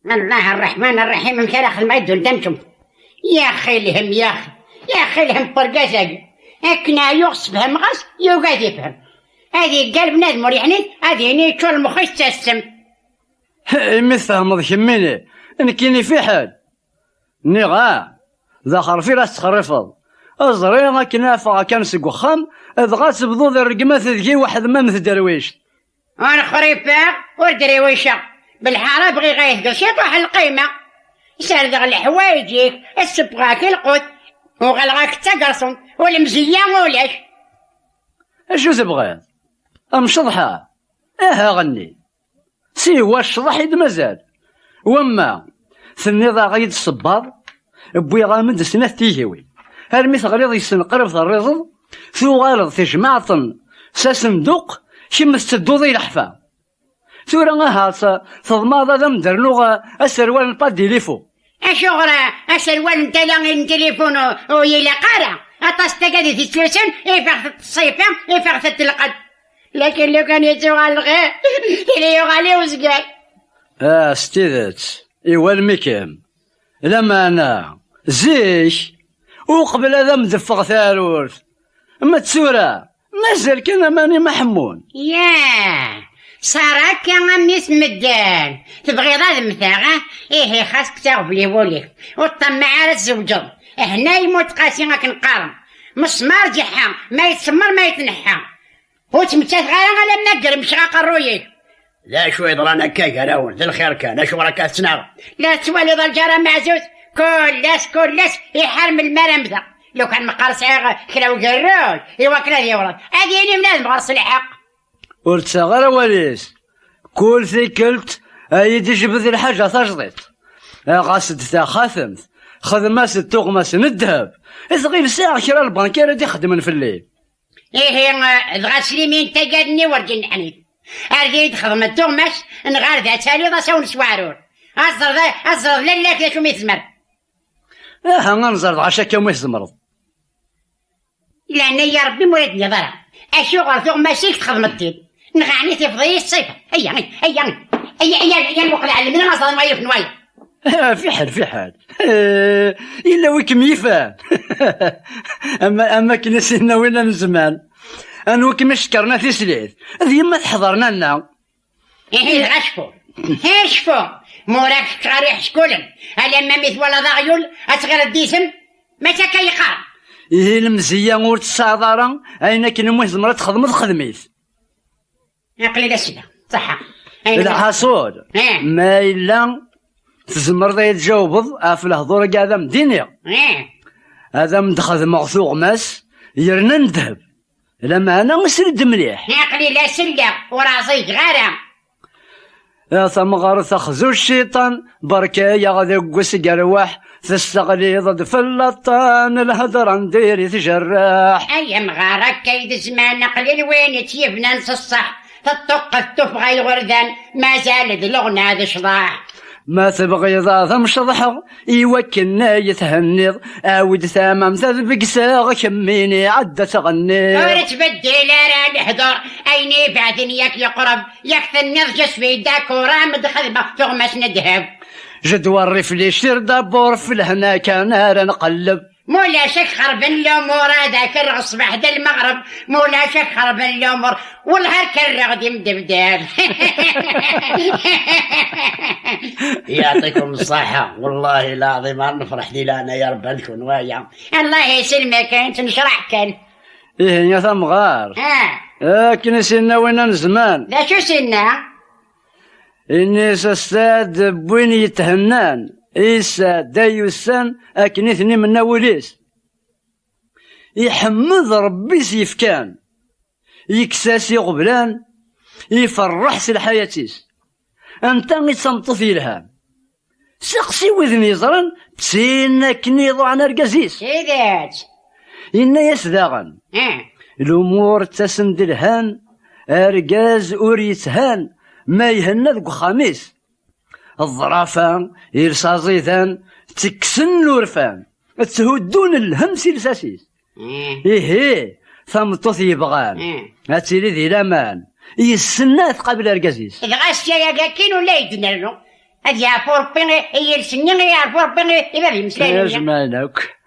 الله الرحمن الرحيم. مشارخ المعد ولدمتم يا اخي الهم، يا اخي الهم برقازاقي اكنا يغص فهم غص يوقات يفهم. هذه قلب نادم وريحني هذه نيتو المخيش تسم مثل مضحميني انكيني في حال نيغا ذاخر في راس تخرفض ازري كنافه كان سق وخام اذغا تبدو ذا الرقمه تذكي واحد ما مثل درويش وانا خريفه ودرويشه بالحاره بغي غيثقل شي طاح القيمه يسردغ الحوايجيك السبغاك القوت وغلغاك تقرصن والمزيه ولاش. اشو تبغي امشضحه غني سيوا الشضح يد مازال وما ثني ذا غيد الصبار بوي غامد سنة تيهوي هرمي ثغريض يسنقرب ذا الرزق ثو غالض تجماعة ساسندوق شمس تدوضي الحفا ثورا هاصا تضماضا ذا مدرنوغا السروال نباديليفو اشغرا السروال نتلان تليفون ويلا قارا اطاس تقادي في التلسن يفاغ الصيفة يفاغ التلقد لكن لو كان يتوغى الغير اللي يغالي وزقال ستيذت ايوا الميكام لما انا زيش وقبل هذا مدفغ ثالوث اما تسورة مازال كان ماني محمون ياه صارك يا ميس مدان تبغي ذا المثاغة ايه خاصك تغبلي بوليك وطمع على الزوجر هنا يموت قاسي راك نقارن مسمار جحا ما يتسمر ما يتنحى وتمتاث غير على منقر مش غاقرويك لا شوي ضرانا كاكا راون ذي الخير كان اشو راك تسناغ لا توالي ضل جارة معزوز كلاس يحرم المرمزة لو كان مقارس عيغة كلاو قروج يوكلا يورد هذه من لازم غرس الحق قلت غير وليس كل ثيكلت ايدي جبد الحاجة تجديت غاسد تا خاثمت خدماس التغماس الذهب إذا ساعة كرا البنكير دي خدمن في الليل إيه غاسلي مين تقادني ورجن حنيف أرجي تخدم التغماس نغار ذا تالي ضا سون سوارور أصدر للاك يا شو ميتزمر غنزر عشا كيوم يزمرض لأن يا ربي مولد يضرب أشغل تغماسيك تخدم الدين نغاني تفضي الصيفة هيا نوقع على من مصدر ما يفنواي في حال إلا ويكم يفان أما كنا سينا وين من زمان أنا وكما شكرنا في سليث هذه ما تحضرنا لنا إيه غشفو موراك شكاريح شكولن هل ما مثل ولا ضغيول أتغير الديسم متى كيقار إيه المزية ور تصادرة أين كنا مهزمرة تخدم خدميث قليل السيدة صحة الحصول ما إلا تزمر ذا يتجاوبض أفله ضور قاعدة مدينية هذا مدخل مغثوغ ماس يرنا ندهب لما أنا مسرد مليح قليل السلة وراسيك غارة يا ثم غارث أخذو الشيطان بركايا غادي قوس قرواح تستغليظ في اللطان الهدر عنديري تجراح أيام غارك كيد زمان قليل وين تيبنا نص الصح تطق التفغى الغردان ما زال ذلغنا هذا شضاح ما تبغي ذا مشضحغ يوكلنا يتهنض عاود ثامام تذبق ساغ كميني عدة تغني ورا تبدل راه الحضور ايني بعدين ياك يقرب يكثر نرجس في يداك ورامد خدمة تغمس ندهب جدوى الرفلي شير دابور في الهنا كان راه نقلب مولا شك خرب الامور هذاك الرغص بعد المغرب مولا شك خرب الامور والهرك الرغد مدبدب يعطيكم الصحة والله العظيم ما نفرح لي لانا يا رب لكم وايا الله يسلمك انت نشرح كان ايه يا ثمغار كنا سنا وين زمان لا شو سنا اني سستاد بوين يتهنان إيسا دايوسان أكنيثني من وليس يحمد ربي سيفكان يكساسي غبلان يفرح سلحياتيس أنت يتصنطفي لها سقسي وذن يزرن تسينا كنيضو عن أرقازيس سيدات إنا يسداغن الأمور تسند الهان أرقاز أوريتهان ما يهنى ذو خميس الظرافة يرصازيثان تكسن نورفان تهدون الهمس لساسيس إيه ثمطوث يبغان هاتيلي ذي لامان يسنات قبل أرقازيس الغاس يا قاكين ولا يدنا له هاد يعرفو ربي يرسني، يعرفو ربي يبقى يا بيمسالي. جمالك